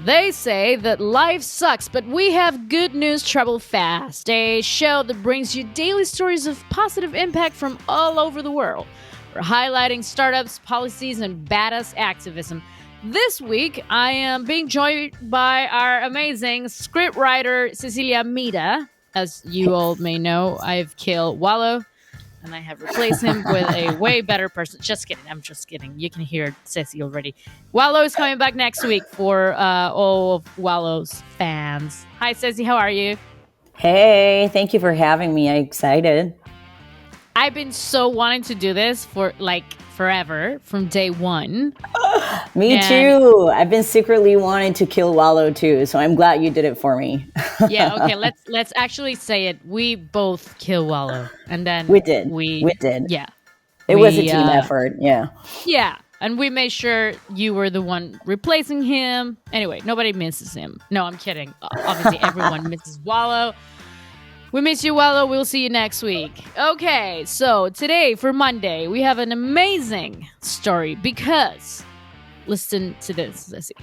They say that life sucks, but we have good news. Travel fast, a show that brings you daily stories of positive impact from all over the world. We're highlighting startups, policies, and badass activism. This week, I am being joined by our amazing scriptwriter, Cecilia Mita. As you all may know, I've killed Wallow, and I have replaced him with a way better person. Just kidding. I'm just kidding. You can hear Ceci already. Wallow is coming back next week for all of Wallow's fans. Hi, Ceci. How are you? Hey, thank you for having me. I'm excited. I've been so wanting to do this for forever, from day one. Me too. I've been secretly wanting to kill Wallow too, so I'm glad you did it for me. Yeah, okay, let's actually say it. We both kill Wallow, and then we did. Yeah, it was a team effort. Yeah, and we made sure you were the one replacing him. Anyway, nobody misses him. No, I'm kidding. Obviously, everyone misses Wallow. We miss you, Wallow. We'll see you next week. Okay, so today for Monday, we have an amazing story because, listen to this, Ceci.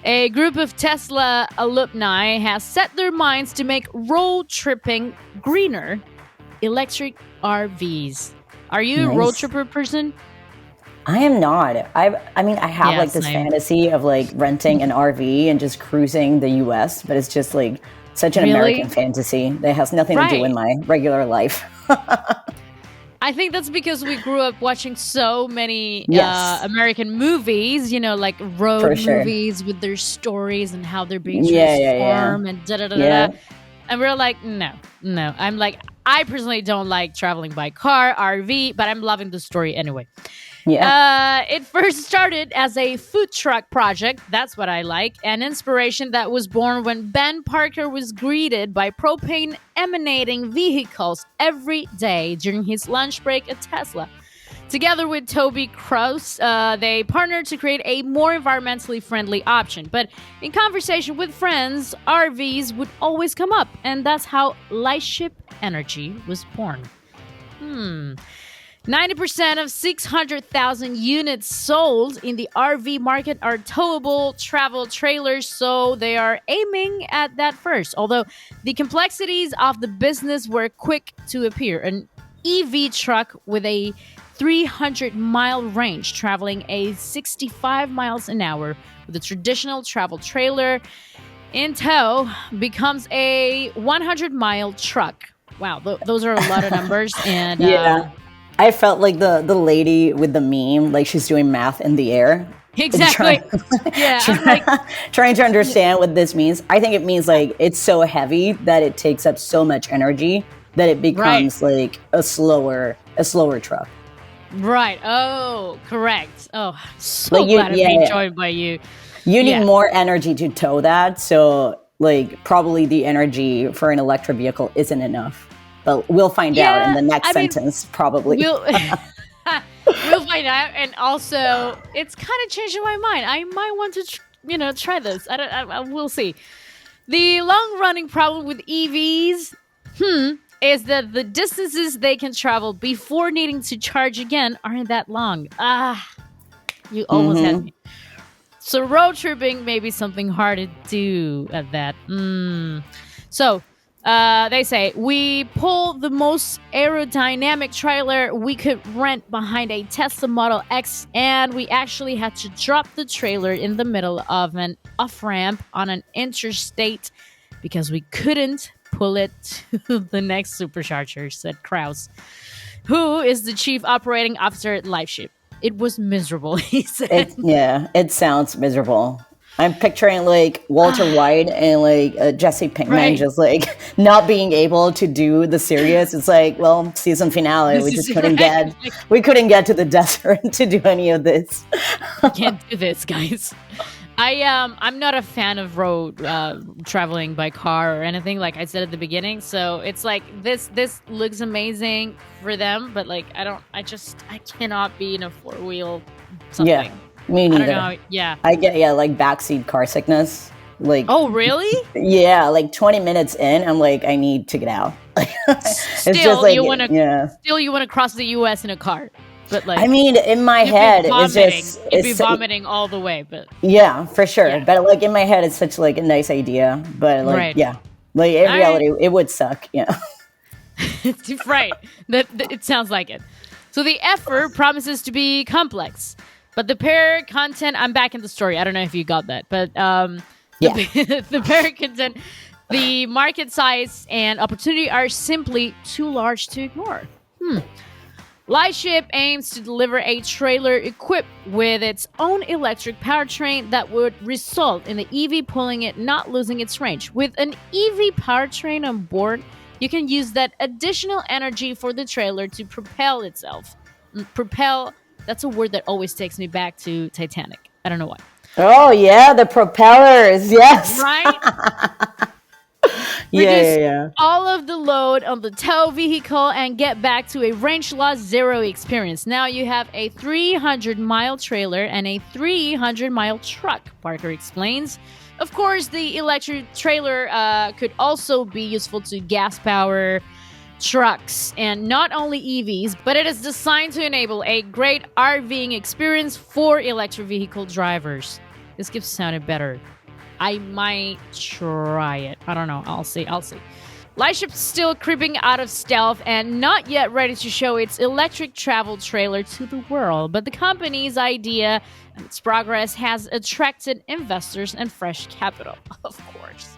A group of Tesla alumni has set their minds to make road tripping greener. Electric RVs. Are you a road tripper person? I am not. I have this fantasy of renting an RV and just cruising the US, but it's just such an American fantasy that has nothing to do with my regular life. I think that's because we grew up watching so many American movies, like road movies with their stories and how they're being transformed and da-da-da-da-da. And we're like, no. I'm like, I personally don't like traveling by car, RV, but I'm loving the story anyway. Yeah. It first started as a food truck project. That's what I like. An inspiration that was born when Ben Parker was greeted by propane emanating vehicles every day during his lunch break at Tesla. Together with Toby Krause, they partnered to create a more environmentally friendly option. But in conversation with friends, RVs would always come up. And that's how Lightship Energy was born. 90% of 600,000 units sold in the RV market are towable travel trailers, so they are aiming at that first. Although the complexities of the business were quick to appear. An EV truck with a 300-mile range, traveling a 65 miles an hour with a traditional travel trailer in tow, becomes a 100-mile truck. Wow, those are a lot of numbers. And I felt like the lady with the meme, like she's doing math in the air. Exactly. Trying to understand what this means. I think it means it's so heavy that it takes up so much energy that it becomes like a slower truck. Right. Oh, correct. Oh, so glad to be joined by you. You need more energy to tow that. So probably the energy for an electric vehicle isn't enough. But we'll find out in the next sentence, probably. We'll find out. And also, it's kind of changing my mind. I might want to, try this. We'll see. The long-running problem with EVs, is that the distances they can travel before needing to charge again aren't that long. You almost had me. So road tripping may be something hard to do at that. So they say, we pull the most aerodynamic trailer we could rent behind a Tesla Model X, and we actually had to drop the trailer in the middle of an off-ramp on an interstate because we couldn't pull it to the next supercharger, said Krause, who is the chief operating officer at Lightship. It was miserable, he said. It sounds miserable. I'm picturing Walter White and Jesse Pinkman just not being able to do the series. It's season finale. We just couldn't get to the desert to do any of this. We can't do this, guys. I'm not a fan of road traveling by car or anything, like I said at the beginning. So it's this looks amazing for them, but I cannot be in a 4-wheel something. Yeah, me neither. I don't know. Yeah, I get backseat car sickness. Oh really? Yeah, 20 minutes in, I'm I need to get out. Still, you want to cross the U.S. in a car. But I like, mean, in my you'd be head, it's vomiting. just You'd be it's vomiting all the way. But yeah, for sure. yeah, But like in my head, it's such like a nice idea. But like right. yeah, like in All right. reality, it would suck. Yeah. Right. It sounds like it. So the effort promises to be complex, but the pair content. I'm back in the story. I don't know if you got that, but Yeah. the pair content, the market size and opportunity are simply too large to ignore. Lightship aims to deliver a trailer equipped with its own electric powertrain that would result in the EV pulling it, not losing its range. With an EV powertrain on board, you can use that additional energy for the trailer to propel itself. Propel, that's a word that always takes me back to Titanic. I don't know why. Oh yeah, the propellers. Yes. Right? Yeah, Reduce yeah, yeah. all of the load on the tow vehicle and get back to a range loss zero experience. Now you have a 300-mile trailer and a 300-mile truck, Parker explains. Of course, the electric trailer could also be useful to gas power trucks and not only EVs, but it is designed to enable a great RVing experience for electric vehicle drivers. This keeps sounding better. I might try it. I don't know. I'll see. Lightship's still creeping out of stealth and not yet ready to show its electric travel trailer to the world, but the company's idea and its progress has attracted investors and fresh capital, of course.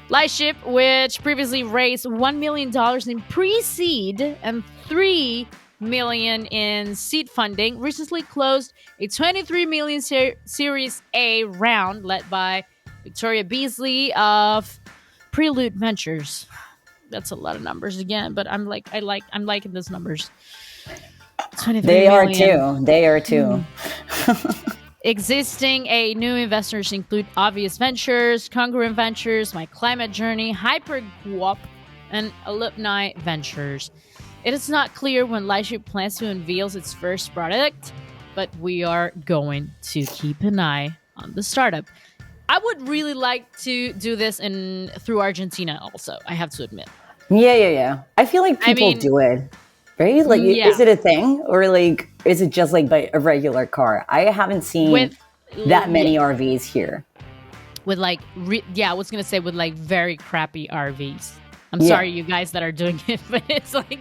Lightship, which previously raised $1 million in pre-seed and $3 million in seed funding, recently closed a $23 million Series A round led by Victoria Beasley of Prelude Ventures. That's a lot of numbers again, but I'm liking those numbers. 23 They are million. too. They are too. Existing new investors include Obvious Ventures, Congruent Ventures, My Climate Journey, Hyperguap, and Alumni Ventures. It is not clear when Lightship plans to unveil its first product, but we are going to keep an eye on the startup. I would really like to do this through Argentina also, I have to admit. Yeah, yeah, yeah. I feel like people do it, right? Like, is it a thing? Or like, is it just like by a regular car? I haven't seen that many RVs here. With like, I was going to say with like very crappy RVs. I'm sorry, you guys that are doing it, but it's like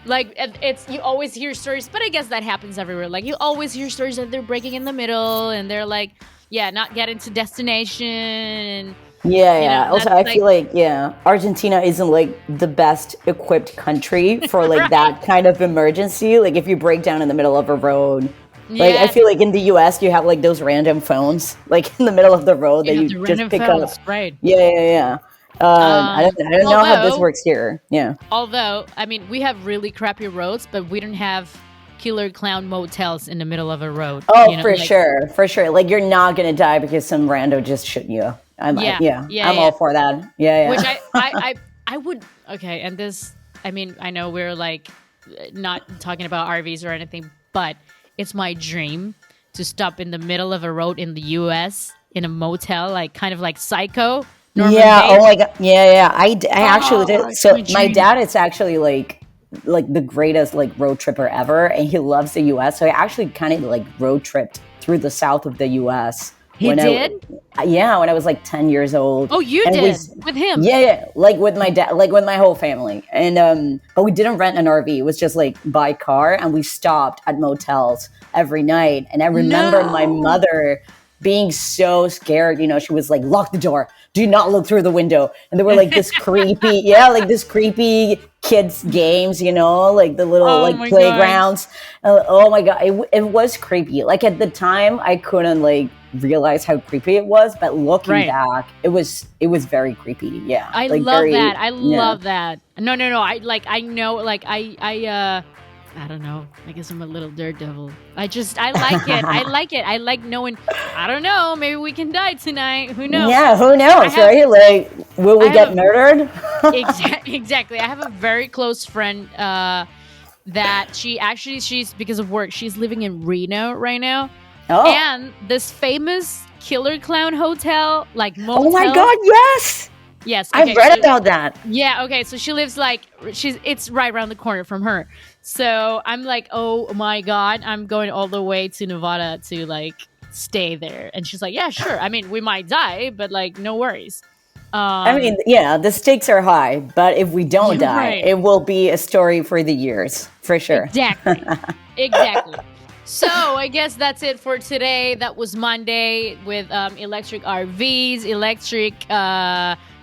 it's you always hear stories, but I guess that happens everywhere. Like you always hear stories that they're breaking in the middle and they're like, not getting to destination. Yeah. Also, I feel like, Argentina isn't like the best equipped country for like that kind of emergency. Like if you break down in the middle of a road, like I feel like in the US, you have like those random phones like in the middle of the road that you just pick up. Right. Yeah. I don't know how this works here. Yeah. Although, I mean, we have really crappy roads, but we don't have killer clown motels in the middle of a road. Oh, for sure. Like you're not gonna die because some rando just shot you. I'm all for that. Yeah. Which I would. Okay, and this. I mean, I know we're like not talking about RVs or anything, but it's my dream to stop in the middle of a road in the U.S. in a motel, like kind of like Psycho. Norman Bates. Oh my god. Yeah. I actually did. So my dad is actually like the greatest like road tripper ever, and he loves the US. So I actually kind of like road tripped through the south of the US. He did? When I was like 10 years old. Oh, you did? With him? Yeah. Like with my dad, like with my whole family. And but we didn't rent an RV. It was just like by car, and we stopped at motels every night. And I remember my mother being so scared, she was like, lock the door, do not look through the window. And they were like this creepy, this creepy kids games, like the little playgrounds. Oh my God. It was creepy. Like at the time I couldn't like realize how creepy it was, but looking back, it was very creepy. Yeah. I love that. I love that. No. I don't know. I guess I'm a little daredevil. I like it. I like it. I like knowing, I don't know, maybe we can die tonight. Who knows? Yeah, who knows, right? Like, will we get murdered? Exactly. I have a very close friend that she's, because of work, she's living in Reno right now. Oh. And this famous killer clown hotel, like motel. Oh my God, yes! Yes. I've Okay. read about that. Yeah. Okay. So she lives like it's right around the corner from her. So I'm like, oh my god, I'm going all the way to Nevada to like stay there. And she's like, yeah, sure. I mean, we might die, but like, no worries. I mean, yeah, the stakes are high, but if we don't You're die, right. it will be a story for the years, for sure. Exactly. Exactly. So I guess that's it for today. That was Monday with electric RVs, electric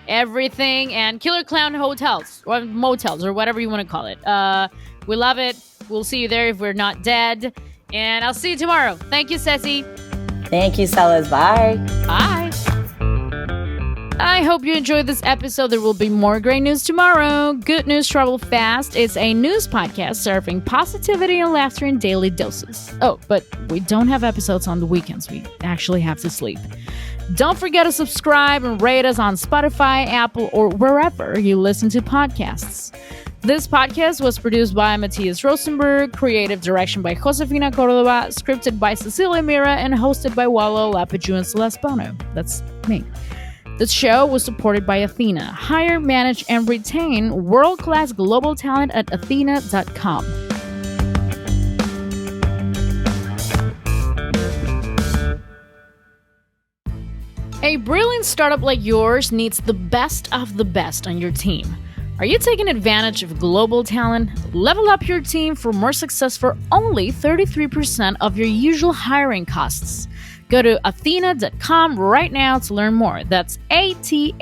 everything, and killer clown hotels or motels or whatever you want to call it. We love it. We'll see you there if we're not dead. And I'll see you tomorrow. Thank you, Ceci. Thank you, Salas. Bye. Bye. I hope you enjoyed this episode. There will be more great news tomorrow. Good News Travel Fast is a news podcast serving positivity and laughter in daily doses. Oh, but we don't have episodes on the weekends. We actually have to sleep. Don't forget to subscribe and rate us on Spotify, Apple, or wherever you listen to podcasts. This podcast was produced by Matthias Rosenberg, creative direction by Josefina Cordova, scripted by Cecilia Mira, and hosted by Wallo Lapiju and Celeste Bono. That's me. The show was supported by Athyna. Hire, manage, and retain world-class global talent at Athyna.com. A brilliant startup like yours needs the best of the best on your team. Are you taking advantage of global talent? Level up your team for more success for only 33% of your usual hiring costs. Go to Athyna.com right now to learn more. That's Athyna.com.